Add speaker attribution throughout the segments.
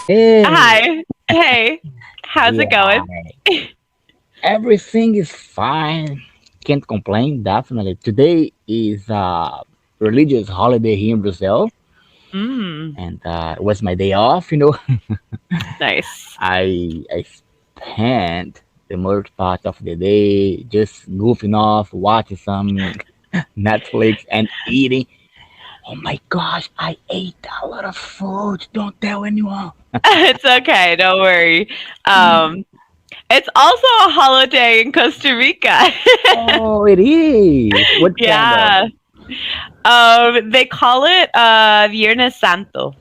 Speaker 1: Hey,
Speaker 2: Hi. Hey. How's it going?
Speaker 1: yeah, everything is fine. Can't complain, definitely. Today is a religious holiday here in Brazil,
Speaker 2: Mm,
Speaker 1: and it was my day off.
Speaker 2: nice.
Speaker 1: I spent the most part of the day just goofing off, watching some Netflix, and eating. Oh my gosh, I ate a lot of food. Don't tell anyone.
Speaker 2: It's okay. Don't worry. Um, it's also a holiday in Costa Rica.
Speaker 1: Oh, it is. What kind of?
Speaker 2: Yeah. They call it Viernes Santo.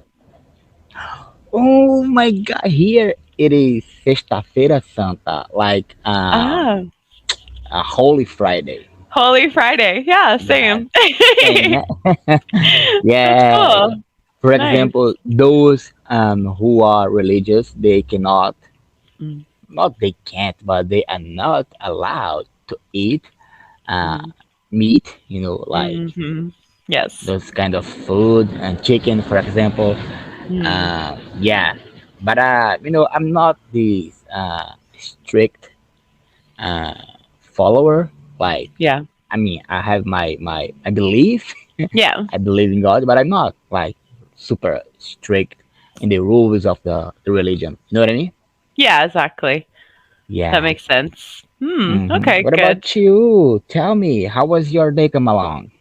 Speaker 1: Oh my God! Here it is Sexta-feira Santa, like
Speaker 2: Ah,
Speaker 1: a Holy Friday.
Speaker 2: Holy Friday. Yeah,
Speaker 1: Yes,
Speaker 2: same.
Speaker 1: and
Speaker 2: That's
Speaker 1: yeah.
Speaker 2: cool.
Speaker 1: For
Speaker 2: Nice.
Speaker 1: example, those who are religious, they cannot,
Speaker 2: Mm,
Speaker 1: not they can't, but they are not allowed to eat uh,
Speaker 2: mm,
Speaker 1: meat. Like
Speaker 2: hmm. Yes.
Speaker 1: those kind of food and chicken, for example.
Speaker 2: Mm,
Speaker 1: Yeah, but I'm not the strict uh, follower. Like,
Speaker 2: yeah.
Speaker 1: I mean, I have my I believe,
Speaker 2: Yeah.
Speaker 1: I believe in God, but I'm not like super strict in the rules of the religion. You know what I mean?
Speaker 2: Yeah, exactly. That
Speaker 1: Yeah.
Speaker 2: makes sense. Okay,
Speaker 1: What
Speaker 2: good.
Speaker 1: about you? Tell me, how was your day come along?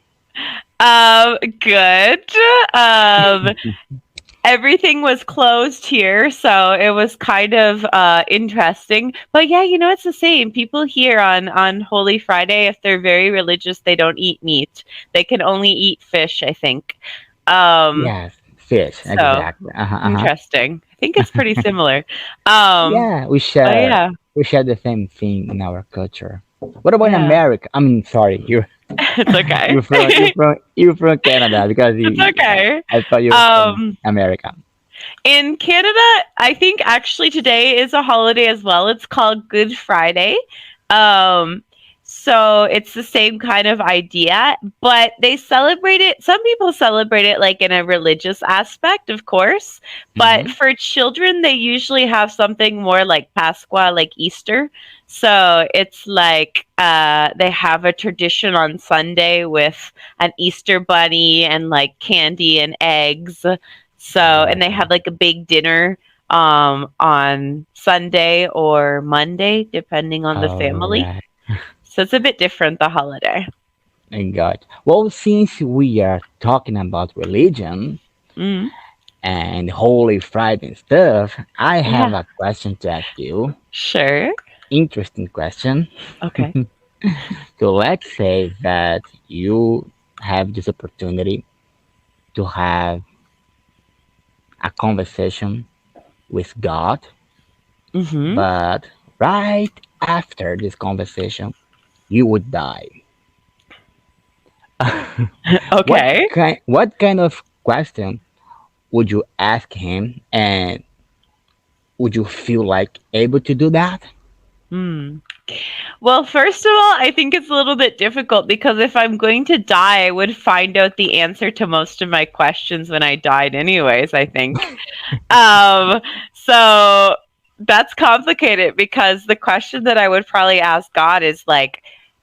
Speaker 2: Good. Um, everything was closed here, so it was kind of interesting. But yeah, it's the same. People here on Holy Friday, if they're very religious, they don't eat meat. They can only eat fish, I think. Um,
Speaker 1: Yes, fish,
Speaker 2: so
Speaker 1: exactly. Uh-huh.
Speaker 2: interesting. I think it's pretty similar. Um,
Speaker 1: Yeah, we
Speaker 2: but
Speaker 1: share
Speaker 2: yeah,
Speaker 1: we share the same thing in our culture. What about in
Speaker 2: yeah,
Speaker 1: America? I mean, sorry,
Speaker 2: it's okay.
Speaker 1: you're from Canada because
Speaker 2: It's okay.
Speaker 1: I thought you were from
Speaker 2: Um,
Speaker 1: America.
Speaker 2: In Canada, I think actually today is a holiday as well. It's called Good Friday. Um, so it's the same kind of idea, but they celebrate it. Some people celebrate it like in a religious aspect, of course, but
Speaker 1: Hmm.
Speaker 2: for children, they usually have something more like Pascua, like Easter. So it's like they have a tradition on Sunday with an Easter bunny and like candy and eggs, so, and they
Speaker 1: Oh,
Speaker 2: have like a big dinner on Sunday or Monday, depending on the
Speaker 1: all
Speaker 2: family.
Speaker 1: right.
Speaker 2: So it's a bit different, the holiday.
Speaker 1: I got. Well, since we are talking about religion
Speaker 2: Mm,
Speaker 1: and Holy Friday and stuff, I have
Speaker 2: yeah,
Speaker 1: a question to ask you.
Speaker 2: sure.
Speaker 1: Interesting question.
Speaker 2: Okay.
Speaker 1: So let's say that you have this opportunity to have a conversation with God,
Speaker 2: Mm-hmm.
Speaker 1: but right after this conversation, you would die. what
Speaker 2: Okay.
Speaker 1: what kind of question would you ask him, and would you feel like able to do that?
Speaker 2: Hmm. Well, first of all, I think it's a little bit difficult because if I'm going to die, I would find out the answer to most of my questions when I died, anyways, I think. Um, so that's complicated because the question that I would probably ask God is like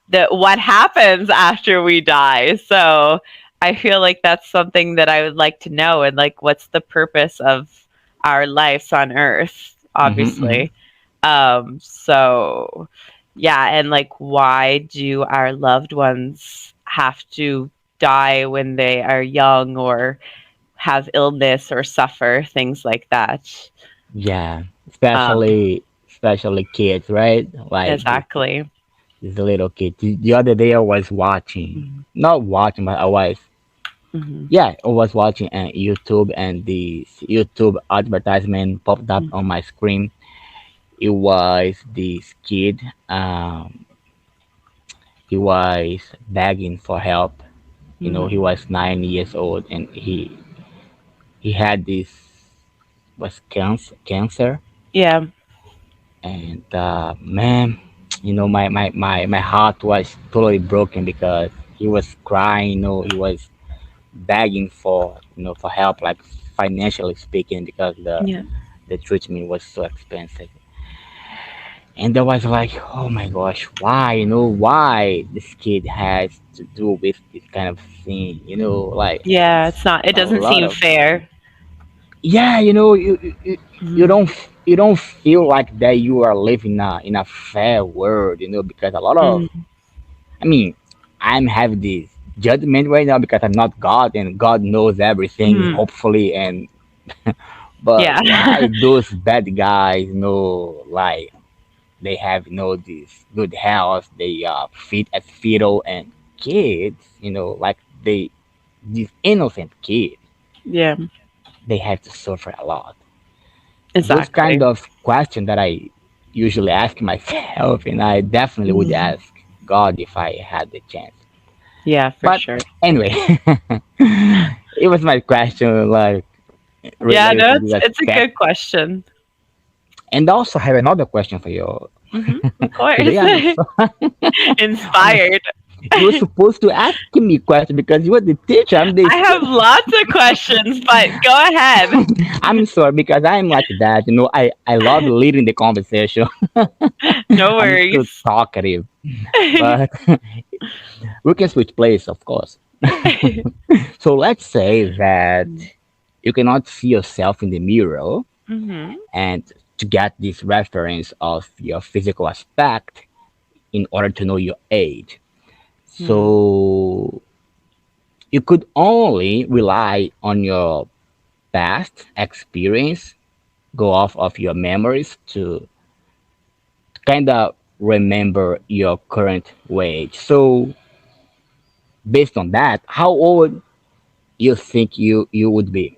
Speaker 2: the what happens after we die. So I feel like that's something that I would like to know, and like what's the purpose of our lives on earth,
Speaker 1: Hmm.
Speaker 2: obviously. So yeah, and like why do our loved ones have to die when they are young or have illness or suffer, things like that.
Speaker 1: Yeah,
Speaker 2: Um,
Speaker 1: especially kids, right? Like
Speaker 2: exactly.
Speaker 1: this little kid. The other day I was watching,
Speaker 2: Mhm,
Speaker 1: not watching, but I was,
Speaker 2: mhm,
Speaker 1: yeah, I was watching YouTube, and the YouTube advertisement popped up on
Speaker 2: mhm,
Speaker 1: my screen. It was this kid. He was begging for help. He
Speaker 2: mhm.
Speaker 1: was 9 years old, and he had this was cancer,
Speaker 2: Yeah.
Speaker 1: and man, my heart was totally broken because he was crying, he was begging for, for help, like financially speaking, because
Speaker 2: Yeah.
Speaker 1: the treatment was so expensive. And I was like, oh my gosh, why, why this kid has to do with this kind of thing, like
Speaker 2: Yeah, it's not, it
Speaker 1: a
Speaker 2: doesn't
Speaker 1: lot
Speaker 2: seem
Speaker 1: of,
Speaker 2: fair.
Speaker 1: yeah, you
Speaker 2: Mhm.
Speaker 1: don't you don't feel like that you are living in a fair world, because a lot of,
Speaker 2: Mhm.
Speaker 1: I mean, I'm having this judgment right now because I'm not God and God knows everything,
Speaker 2: Mhm.
Speaker 1: hopefully, and but
Speaker 2: Yeah.
Speaker 1: why those bad guys, like they have, this good health, they fit as fetal, and kids, like these innocent kids,
Speaker 2: Yeah,
Speaker 1: they have to suffer a lot. Those kind
Speaker 2: exactly.
Speaker 1: of questions that I usually ask myself, and I definitely would
Speaker 2: Mhm.
Speaker 1: ask God if I had the chance.
Speaker 2: Yeah, for
Speaker 1: But
Speaker 2: sure.
Speaker 1: anyway, it was my question, like
Speaker 2: Yeah,
Speaker 1: related
Speaker 2: no,
Speaker 1: to this
Speaker 2: it's a
Speaker 1: aspect.
Speaker 2: good question.
Speaker 1: And also, I have another question for you.
Speaker 2: Of
Speaker 1: Today,
Speaker 2: course. Inspired.
Speaker 1: you were supposed to ask me question because you were the teacher. I'm the
Speaker 2: I have
Speaker 1: student.
Speaker 2: lots of questions, but go ahead.
Speaker 1: I'm sorry because I'm like that. I love leading the conversation.
Speaker 2: No
Speaker 1: I'm too
Speaker 2: worries.
Speaker 1: talkative, but we can switch place, of course. So let's say that you cannot see yourself in the mirror,
Speaker 2: Mhm.
Speaker 1: and to get this reference of your physical aspect in order to know your age.
Speaker 2: Mhm.
Speaker 1: So you could only rely on your past experience, go off of your memories to kind of remember your current age. So based on that, how old you think you would be?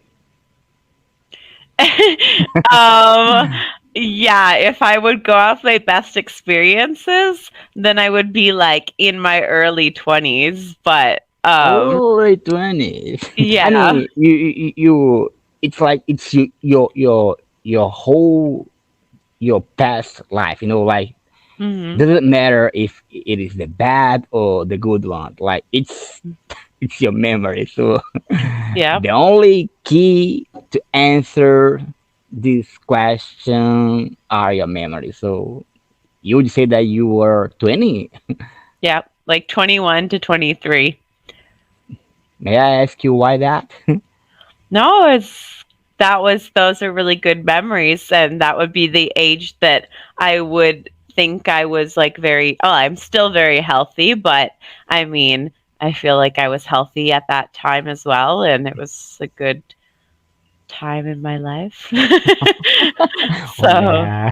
Speaker 2: um, yeah, if I would go off my best experiences, then I would be like in my early 20s, but
Speaker 1: Early 20s. I
Speaker 2: yeah.
Speaker 1: mean, it's like it's your whole your past life. Like
Speaker 2: Mhm.
Speaker 1: doesn't matter if it is the bad or the good one. Like it's your memory. So
Speaker 2: Yeah.
Speaker 1: the only key to answer this question are your memory. So you would say that you were 20.
Speaker 2: Yeah, like 21 to 23.
Speaker 1: May I ask you why that?
Speaker 2: No, it's that was those are really good memories, and that would be the age that I would think I was like very, oh, I'm still very healthy, but I mean, I feel like I was healthy at that time as well, and it was a good time in my life.
Speaker 1: Oh
Speaker 2: So,
Speaker 1: man.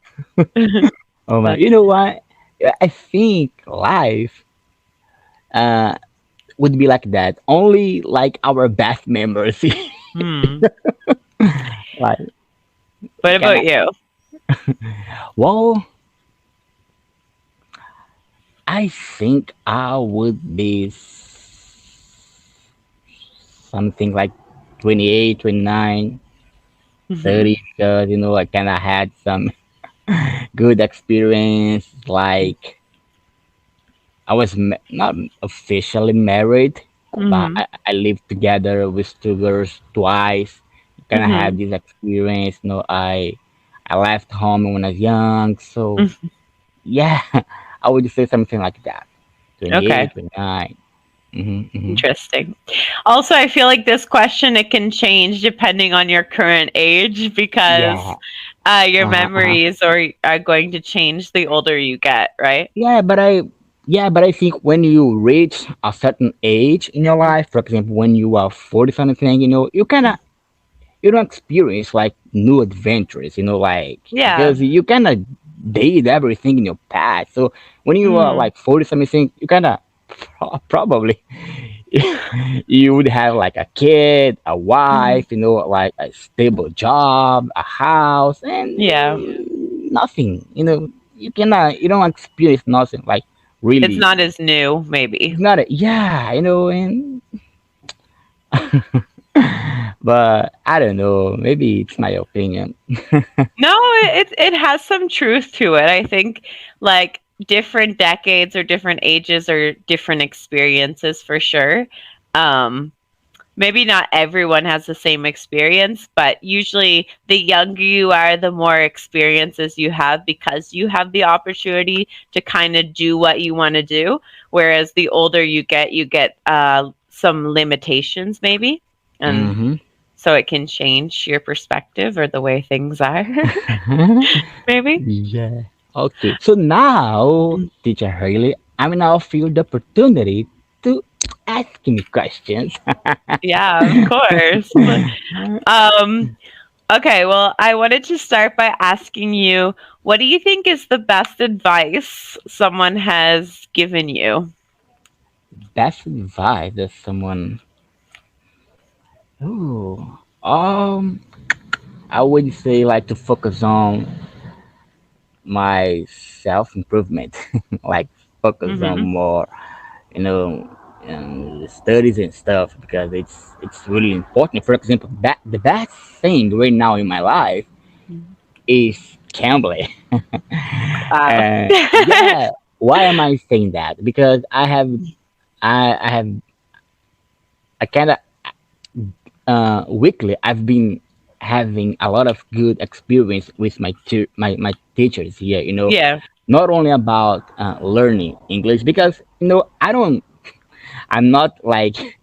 Speaker 1: Oh man.
Speaker 2: but
Speaker 1: You know what? I think life uh would be like that. Only like our best memories.
Speaker 2: hmm.
Speaker 1: Like
Speaker 2: What
Speaker 1: can
Speaker 2: about you?
Speaker 1: well, I think I would be something like 28, 29,
Speaker 2: Hmm.
Speaker 1: 30, because I kind of had some good experience. Like I was not officially married, but
Speaker 2: Hmm.
Speaker 1: I lived together with two girls twice. Kind of
Speaker 2: Hmm.
Speaker 1: had this experience. I left home when I was young, so yeah, I would say something like that.
Speaker 2: Okay.
Speaker 1: 28, 29. Mm-hmm, mm-hmm.
Speaker 2: Interesting. Also, I feel like this question it can change depending on your current age because
Speaker 1: Yeah,
Speaker 2: your
Speaker 1: uh-huh.
Speaker 2: memories are going to change the older you get, right?
Speaker 1: Yeah, but I think when you reach a certain age in your life, for example, when you are 40 something, you don't experience like new adventures, like
Speaker 2: Yeah.
Speaker 1: because you kind of did everything in your past. So when you are
Speaker 2: Mm,
Speaker 1: like 40 something, you kind of probably you would have like a kid, a
Speaker 2: mm,
Speaker 1: wife, like a stable job, a house, and
Speaker 2: yeah.
Speaker 1: nothing. You don't experience nothing like
Speaker 2: It's
Speaker 1: really.
Speaker 2: not as new, maybe.
Speaker 1: It's not a, yeah, and but I don't know. Maybe it's my opinion.
Speaker 2: No, it has some truth to it. I think like different decades or different ages or different experiences for sure. Um, Maybe not everyone has the same experience, but usually the younger you are, the more experiences you have because you have the opportunity to kind of do what you want to do. Whereas the older you get some limitations, maybe. And
Speaker 1: Mm-hmm.
Speaker 2: so it can change your perspective or the way things are, maybe.
Speaker 1: Yeah. Okay. So now, teacher Haley, I will now feel the opportunity to ask me questions.
Speaker 2: Yeah, of course. Um, okay, well, I wanted to start by asking you, what do you think is the best advice someone has given you?
Speaker 1: Best advice that someone. Ooh. I would say like to focus on my self improvement, like focus on
Speaker 2: Mhm.
Speaker 1: more, you know, studies and stuff because it's really important. For example, that the best thing right now in my life
Speaker 2: Mhm.
Speaker 1: is Cambly.
Speaker 2: Wow.
Speaker 1: Yeah, why am I saying that? Because I have I kind of weekly I've been having a lot of good experience with my teachers here.
Speaker 2: Yeah.
Speaker 1: Not only about learning English because I'm not like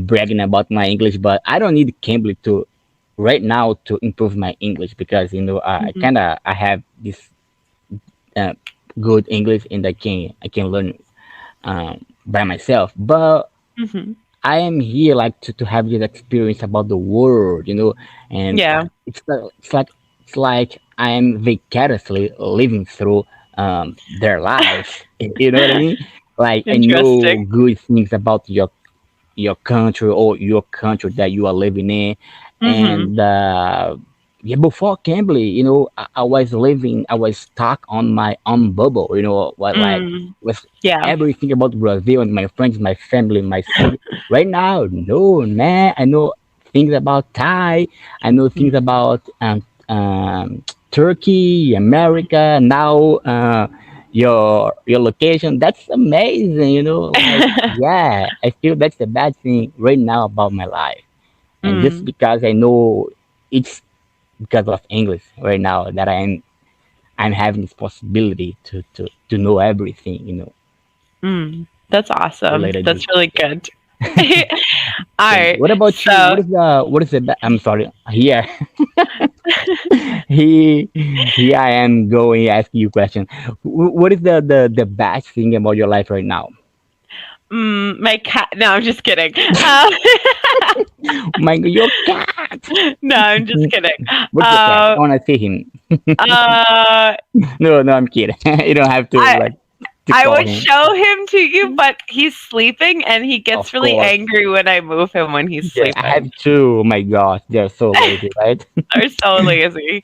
Speaker 1: bragging about my English, but I don't need Cambly to right now to improve my English because
Speaker 2: Mhm.
Speaker 1: I have this uh, good English and I can learn by myself. But
Speaker 2: Mhm.
Speaker 1: I am here like to have this experience about the world, and
Speaker 2: Yeah.
Speaker 1: it's like I am vicariously living through their lives. You know what I mean? Like I know
Speaker 2: Interesting.
Speaker 1: good things about your country or your country that you are living in,
Speaker 2: Mhm.
Speaker 1: and yeah, before Cambly, I was living, I was stuck on my own bubble, what like
Speaker 2: Mm.
Speaker 1: with
Speaker 2: Yeah.
Speaker 1: everything about Brazil and my friends, my family, my city. Right now, no man, I know things about Thai, I know things
Speaker 2: Mhm.
Speaker 1: about Turkey, America. Now, your location. That's amazing. Like yeah, I feel that's the bad thing right now about my life, and just
Speaker 2: Mm.
Speaker 1: because I know it's because of English right now that I'm having this possibility to know everything.
Speaker 2: Mm. That's awesome.
Speaker 1: Related with.
Speaker 2: That's really good. All
Speaker 1: Thank you.
Speaker 2: right.
Speaker 1: What about you?
Speaker 2: So,
Speaker 1: I'm sorry. Here, he, here I am going ask you a question. What is the best thing about your life right now?
Speaker 2: my cat. No, I'm just kidding.
Speaker 1: My, your cat.
Speaker 2: No, I'm just kidding.
Speaker 1: Where's your cat?
Speaker 2: Uh,
Speaker 1: I want to see him.
Speaker 2: uh,
Speaker 1: No, no, I'm kidding. You don't have to
Speaker 2: I
Speaker 1: like to
Speaker 2: I
Speaker 1: call
Speaker 2: would
Speaker 1: him.
Speaker 2: show him to you, but he's sleeping, and he gets
Speaker 1: Of
Speaker 2: really
Speaker 1: course.
Speaker 2: angry when I move him when he's
Speaker 1: Yeah, I
Speaker 2: sleeping.
Speaker 1: have two. Oh my gosh, they're so lazy, right?
Speaker 2: They're so lazy.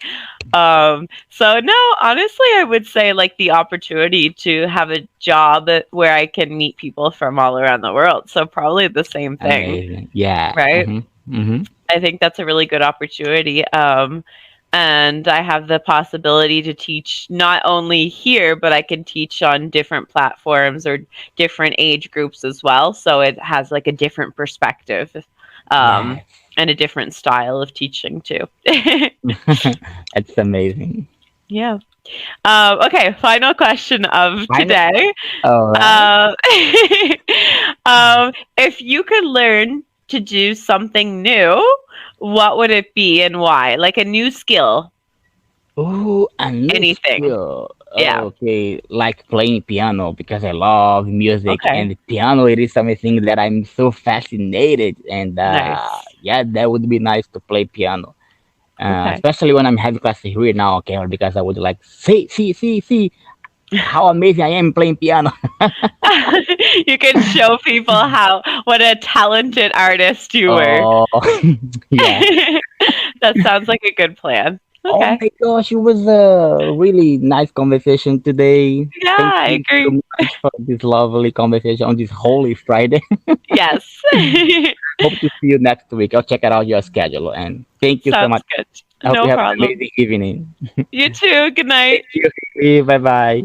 Speaker 2: So no, honestly, I would say like the opportunity to have a job where I can meet people from all around the world. So probably the same thing,
Speaker 1: Amazing. Yeah.
Speaker 2: right?
Speaker 1: Mm-hmm.
Speaker 2: I think that's a really good opportunity. And I have the possibility to teach not only here, but I can teach on different platforms or different age groups as well. So it has like a different perspective, um,
Speaker 1: Yes.
Speaker 2: and a different style of teaching too.
Speaker 1: That's amazing.
Speaker 2: Yeah. Okay, final question of
Speaker 1: I know.
Speaker 2: today.
Speaker 1: All right.
Speaker 2: Uh, if you could learn to do something new, what would it be and why? Like a new skill,
Speaker 1: Oh, a new
Speaker 2: anything.
Speaker 1: skill.
Speaker 2: Yeah.
Speaker 1: Okay, like playing piano because I love music
Speaker 2: Okay.
Speaker 1: and piano. It is something that I'm so fascinated, and
Speaker 2: Nice.
Speaker 1: yeah, that would be nice to play piano.
Speaker 2: Okay.
Speaker 1: Especially when I'm having classes here now, okay, because I would like see how amazing I am playing piano.
Speaker 2: You can show people how what a talented artist you were.
Speaker 1: Oh, yeah.
Speaker 2: That sounds like a good plan.
Speaker 1: Oh
Speaker 2: Okay.
Speaker 1: my gosh, it was a really nice conversation today.
Speaker 2: Yeah,
Speaker 1: Thank
Speaker 2: I
Speaker 1: you so
Speaker 2: agree.
Speaker 1: much for this lovely conversation on this Holy Friday.
Speaker 2: Yes.
Speaker 1: Hope to see you next week. I'll check it out your schedule and thank you so
Speaker 2: Sounds
Speaker 1: much.
Speaker 2: good.
Speaker 1: I hope
Speaker 2: No
Speaker 1: you have an
Speaker 2: problem.
Speaker 1: amazing evening.
Speaker 2: You too. Good
Speaker 1: Thank
Speaker 2: night.
Speaker 1: you. Bye bye.